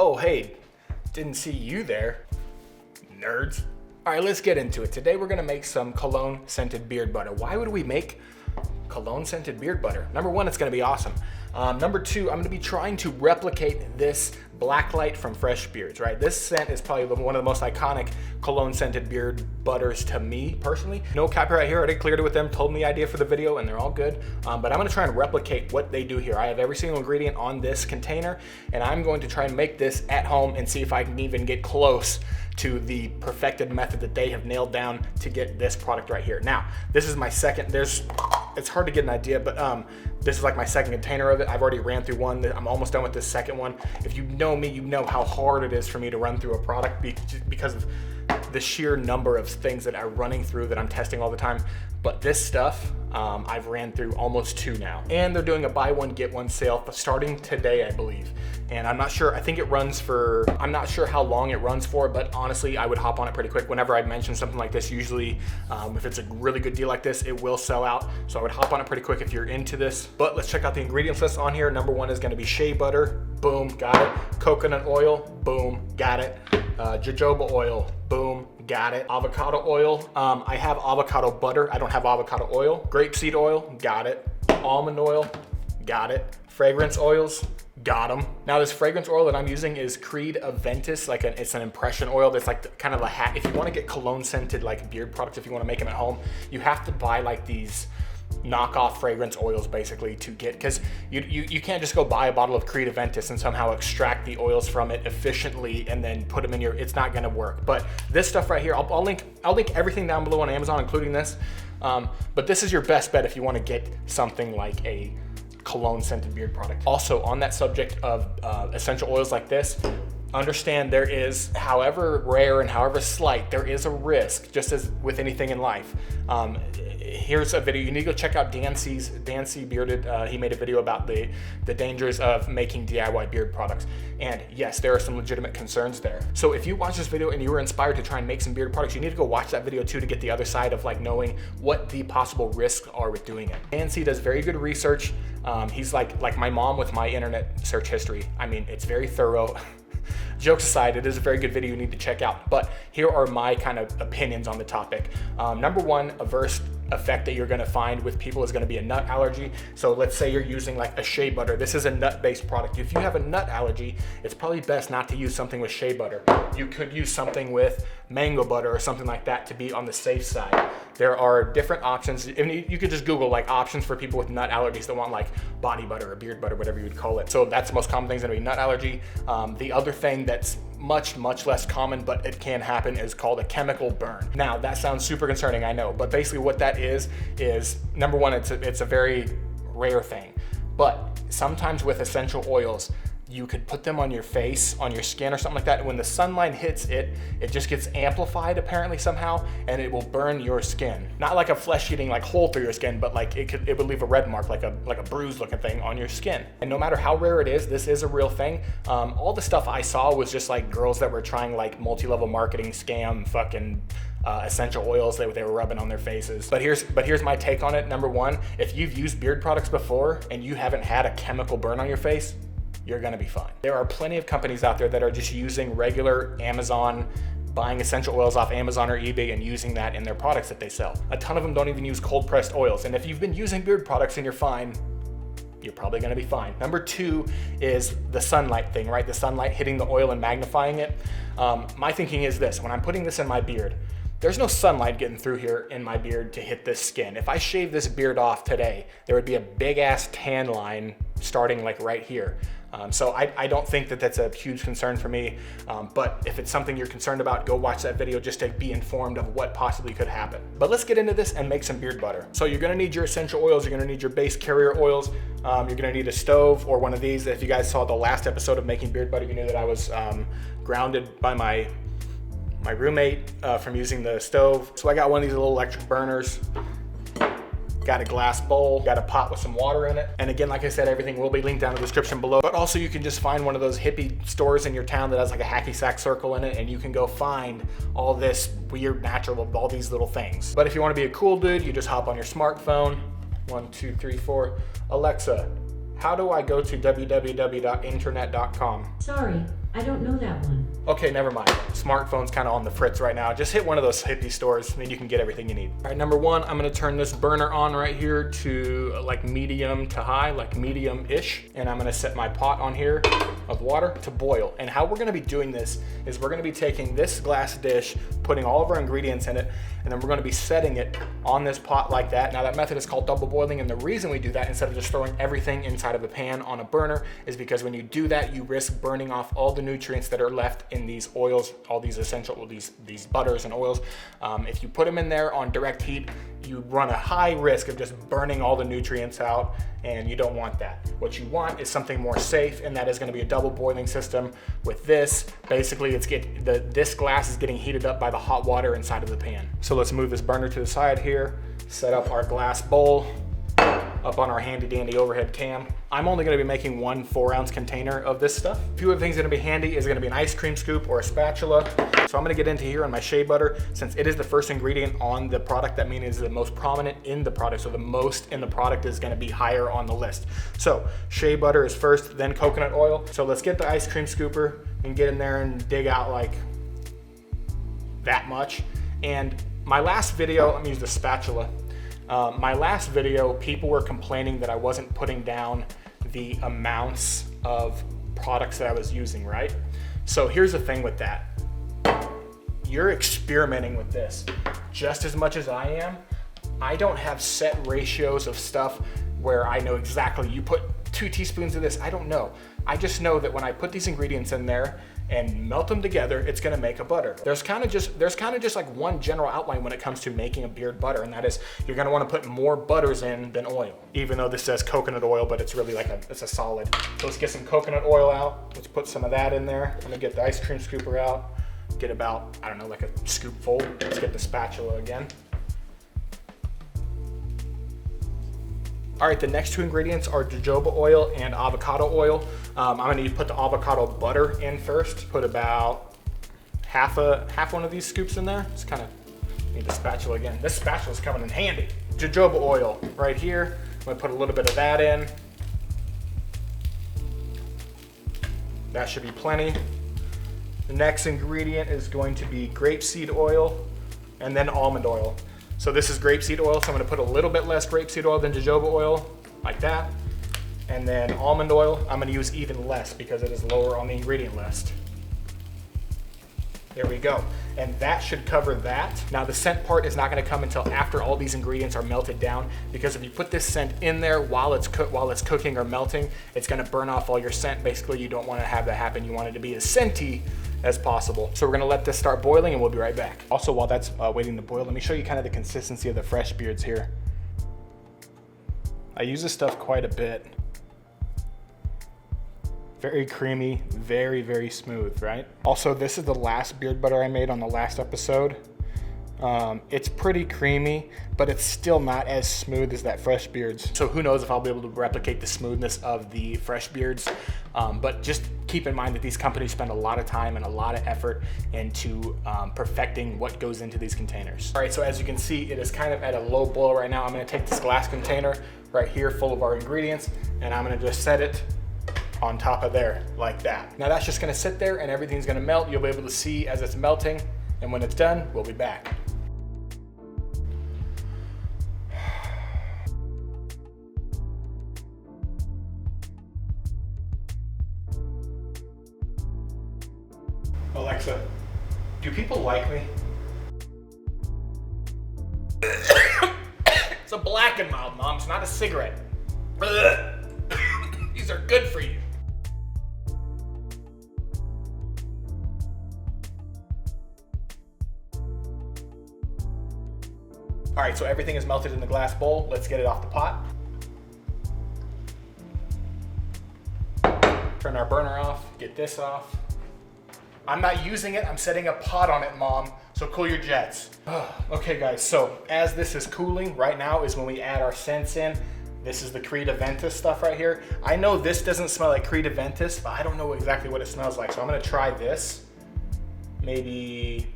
Oh, hey, didn't see you there, nerds. All right, let's get into it. Today we're gonna make some cologne scented beard butter. Why would we make cologne scented beard butter? Number one, it's gonna be awesome. Number two, I'm gonna be trying to replicate this Blacklight from Fresh Beards, right? This scent is probably one of the most iconic cologne scented beard butters to me personally. No copyright here, I already cleared it with them, told me the idea for the video, and they're all good. But I'm gonna try and replicate what they do here. I have every single ingredient on this container, and I'm going to try and make this at home and see if I can even get close to the perfected method that they have nailed down to get this product right here. Now, this is my second, it's hard to get an idea, but this is like my second container of it. I've already ran through one. I'm almost done with this second one. If you know me, you know how hard it is for me to run through a product because of the sheer number of things that I'm running through that I'm testing all the time. But this stuff, I've ran through almost 2 now. And they're doing a buy one, get one sale starting today, I believe. And I'm not sure, I think it runs for, I'm not sure how long it runs for, but honestly, I would hop on it pretty quick. Whenever I mention something like this, usually if it's a really good deal like this, it will sell out. So I would hop on it pretty quick if you're into this. But let's check out the ingredients list on here. Number one is gonna be shea butter, boom, got it. Coconut oil, boom, got it. Jojoba oil, boom, got it. Avocado oil, I have avocado butter, I don't have avocado oil. Grapeseed oil, got it. Almond oil, got it. Fragrance oils, got them. Now this fragrance oil that I'm using is Creed Aventus, it's an impression oil that's like kind of a hat. If you want to get cologne scented like beard products, if you want to make them at home, you have to buy like these knockoff fragrance oils basically to get, because you can't just go buy a bottle of Creed Aventus and somehow extract the oils from it efficiently and then put them in it's not gonna work. But this stuff right here, I'll link everything down below on Amazon, including this. But this is your best bet if you want to get something like a cologne scented beard product. Also on that subject of essential oils like this, understand there is, however rare and however slight, there is a risk, just as with anything in life. Here's a video, you need to go check out Dan C Bearded. He made a video about the dangers of making DIY beard products. And yes, there are some legitimate concerns there. So if you watch this video and you were inspired to try and make some beard products, you need to go watch that video too to get the other side of like knowing what the possible risks are with doing it. Dan C does very good research. He's like my mom with my internet search history. I mean, it's very thorough. Jokes aside, it is a very good video you need to check out, but here are my kind of opinions on the topic. Number one, adverse effect that you're gonna find with people is gonna be a nut allergy. So let's say you're using like a shea butter. This is a nut-based product. If you have a nut allergy, it's probably best not to use something with shea butter. You could use something with mango butter or something like that to be on the safe side. There are different options. And you could just Google like options for people with nut allergies that want like body butter or beard butter, whatever you would call it. So that's the most common thing is gonna be nut allergy. The other thing that's much less common, but it can happen, is called a chemical burn. Now that sounds super concerning, I know, but basically what that is number one, it's a very rare thing. But sometimes with essential oils, you could put them on your face, on your skin or something like that. And when the sunlight hits it, it just gets amplified apparently somehow, and it will burn your skin. Not like a flesh-eating like hole through your skin, but like it would leave a red mark, like a bruise looking thing on your skin. And no matter how rare it is, this is a real thing. All the stuff I saw was just like girls that were trying like multi-level marketing scam fucking essential oils that they were rubbing on their faces. But here's my take on it. Number one, if you've used beard products before and you haven't had a chemical burn on your face, you're gonna be fine. There are plenty of companies out there that are just using regular Amazon, buying essential oils off Amazon or eBay and using that in their products that they sell. A ton of them don't even use cold pressed oils. And if you've been using beard products and you're fine, you're probably gonna be fine. Number two is the sunlight thing, right? The sunlight hitting the oil and magnifying it. My thinking is this: when I'm putting this in my beard, there's no sunlight getting through here in my beard to hit this skin. If I shave this beard off today, there would be a big ass tan line starting like right here. So I don't think that that's a huge concern for me, but if it's something you're concerned about, go watch that video just to be informed of what possibly could happen. But let's get into this and make some beard butter. So you're gonna need your essential oils, you're gonna need your base carrier oils, you're gonna need a stove or one of these. If you guys saw the last episode of making beard butter, you knew that I was grounded by my roommate from using the stove. So I got one of these little electric burners. Got a glass bowl, got a pot with some water in it. And again, like I said, everything will be linked down in the description below. But also you can just find one of those hippie stores in your town that has like a hacky sack circle in it, and you can go find all this weird natural, all these little things. But if you want to be a cool dude, you just hop on your smartphone. 1, 2, 3, 4. Alexa, how do I go to www.internet.com? Sorry, I don't know that one. Okay, never mind. Smartphone's kind of on the fritz right now. Just hit one of those hippie stores and then you can get everything you need. All right, number one, I'm gonna turn this burner on right here to like medium to high, like medium-ish. And I'm gonna set my pot on here of water to boil. And how we're gonna be doing this is we're gonna be taking this glass dish, putting all of our ingredients in it, and then we're gonna be setting it on this pot like that. Now that method is called double boiling, and the reason we do that instead of just throwing everything inside of a pan on a burner is because when you do that, you risk burning off all the nutrients that are left in these oils, all these essential, these butters and oils. If you put them in there on direct heat, you run a high risk of just burning all the nutrients out, and you don't want that. What you want is something more safe, and that is gonna be a double boiling system. With this, basically this glass is getting heated up by the hot water inside of the pan. So let's move this burner to the side here, set up our glass bowl up on our handy dandy overhead cam. I'm only gonna be making one 4-ounce container of this stuff. A few of the things that are gonna be handy is gonna be an ice cream scoop or a spatula. So I'm gonna get into here on my shea butter. Since it is the first ingredient on the product, that means it's the most prominent in the product. So the most in the product is gonna be higher on the list. So shea butter is first, then coconut oil. So let's get the ice cream scooper and get in there and dig out like that much. And my last video, let me use the spatula. My last video, people were complaining that I wasn't putting down the amounts of products that I was using, right? So here's the thing with that. You're experimenting with this just as much as I am. I don't have set ratios of stuff where I know exactly you put 2 teaspoons of this. I don't know. I just know that when I put these ingredients in there and melt them together, it's gonna make a butter. There's kind of just like one general outline when it comes to making a beard butter, and that is you're gonna wanna put more butters in than oil. Even though this says coconut oil, but it's really like it's a solid. So let's get some coconut oil out. Let's put some of that in there. I'm gonna get the ice cream scooper out. Get about, I don't know, like a scoop full. Let's get the spatula again. All right, the next 2 ingredients are jojoba oil and avocado oil. I'm gonna need to put the avocado butter in first. Put about half one of these scoops in there. Just kind of need the spatula again. This spatula's coming in handy. Jojoba oil right here. I'm gonna put a little bit of that in. That should be plenty. The next ingredient is going to be grapeseed oil and then almond oil. So this is grapeseed oil, so I'm gonna put a little bit less grapeseed oil than jojoba oil, like that. And then almond oil, I'm gonna use even less because it is lower on the ingredient list. There we go. And that should cover that. Now the scent part is not gonna come until after all these ingredients are melted down, because if you put this scent in there while it's cooking or melting, it's gonna burn off all your scent. Basically, you don't wanna have that happen. You want it to be as scenty as possible. So we're gonna let this start boiling and we'll be right back. Also, while that's waiting to boil, let me show you kind of the consistency of the fresh beards here. I use this stuff quite a bit. Very creamy, very, very smooth, right? Also, this is the last beard butter I made on the last episode. It's pretty creamy, but it's still not as smooth as that fresh beards. So who knows if I'll be able to replicate the smoothness of the fresh beards. But just keep in mind that these companies spend a lot of time and a lot of effort into perfecting what goes into these containers. All right, so as you can see, it is kind of at a low boil right now. I'm gonna take this glass container right here full of our ingredients, and I'm gonna just set it on top of there like that. Now that's just gonna sit there and everything's gonna melt. You'll be able to see as it's melting, and when it's done, we'll be back. Alexa, do people like me? It's a Black and Mild, Mom. It's not a cigarette. These are good for you. All right, so everything is melted in the glass bowl. Let's get it off the pot. Turn our burner off, get this off. I'm not using it, I'm setting a pot on it, Mom, so cool your jets. Okay guys, so as this is cooling, right now is when we add our scents in. This is the Creed Aventus stuff right here. I know this doesn't smell like Creed Aventus, but I don't know exactly what it smells like, so I'm gonna try this. Maybe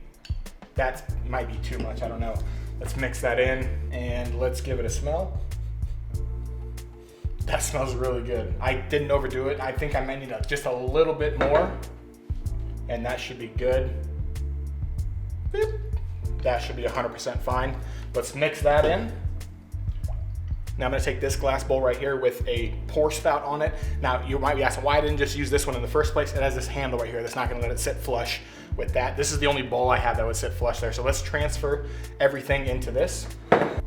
that might be too much, I don't know. Let's mix that in and let's give it a smell. That smells really good. I didn't overdo it. I think I might need just a little bit more. and that should be good. Beep. That should be 100% fine. Let's mix that in. Now I'm gonna take this glass bowl right here with a pour spout on it. Now you might be asking why I didn't just use this one in the first place. It has this handle right here that's not gonna let it sit flush with that. This is the only bowl I have that would sit flush there. So let's transfer everything into this. There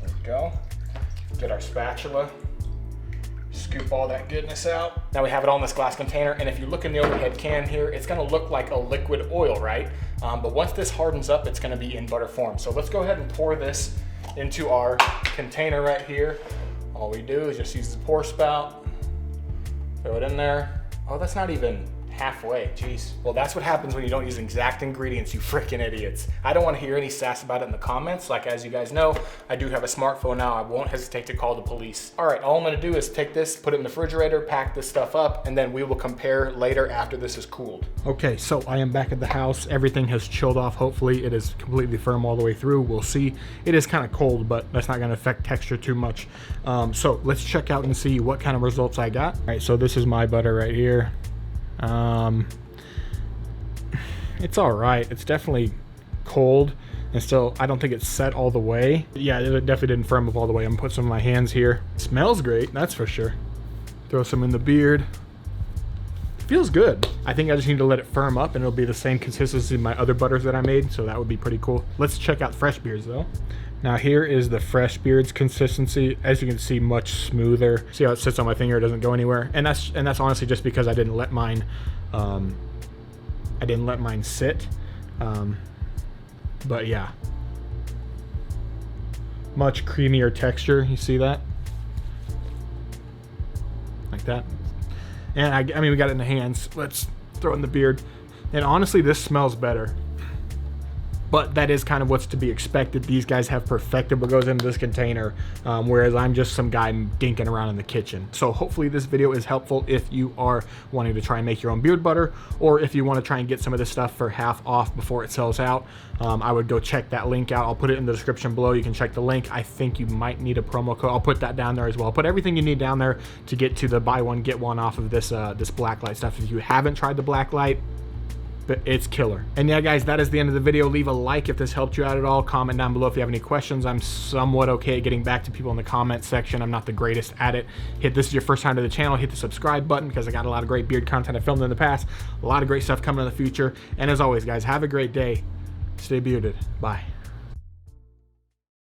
we go. Get our spatula. Scoop all that goodness out. Now we have it all in this glass container, and if you look in the overhead can here, it's gonna look like a liquid oil, right? But once this hardens up, it's gonna be in butter form. So let's go ahead and pour this into our container right here. All we do is just use the pour spout, throw it in there. Oh, that's not even halfway, jeez. Well, that's what happens when you don't use exact ingredients, you freaking idiots. I don't want to hear any sass about it in the comments. Like, as you guys know, I do have a smartphone now. I won't hesitate to call the police. All right, all I'm gonna do is take this, put it in the refrigerator, pack this stuff up, and then we will compare later after this is cooled. Okay, so I am back at the house. Everything has chilled off. Hopefully it is completely firm all the way through. We'll see. It is kind of cold, but that's not gonna affect texture too much. So let's check out and see what kind of results I got. All right, so this is my butter right here. It's all right. It's definitely cold, and still I don't think it's set all the way. Yeah, it definitely didn't firm up all the way. I'm gonna put some of my hands here. It smells great, that's for sure. Throw some in the beard. Feels good. I think I just need to let it firm up, and it'll be the same consistency as my other butters that I made, so that would be pretty cool. Let's check out fresh beards though. Now here is the fresh beards consistency. As you can see, much smoother. See how it sits on my finger, it doesn't go anywhere. And that's honestly just because I didn't let mine sit. But yeah. Much creamier texture, you see that? Like that. And I mean, we got it in the hands. Let's throw it in the beard. And honestly, this smells better. But that is kind of what's to be expected. These guys have perfected what goes into this container, whereas I'm just some guy dinking around in the kitchen. So hopefully this video is helpful if you are wanting to try and make your own beard butter, or if you want to try and get some of this stuff for half off before it sells out. I would go check that link out. I'll put it in the description below. You can check the link. I think you might need a promo code. I'll put that down there as well. I'll put everything you need down there to get to the buy one, get one off of this, this blacklight stuff. If you haven't tried the blacklight, but it's killer. And yeah, guys, that is the end of the video. Leave a like if this helped you out at all. Comment down below if you have any questions. I'm somewhat okay at getting back to people in the comment section. I'm not the greatest at it. This is your first time to the channel, hit the subscribe button, because I got a lot of great beard content I filmed in the past. A lot of great stuff coming in the future. And as always, guys, have a great day. Stay bearded. Bye.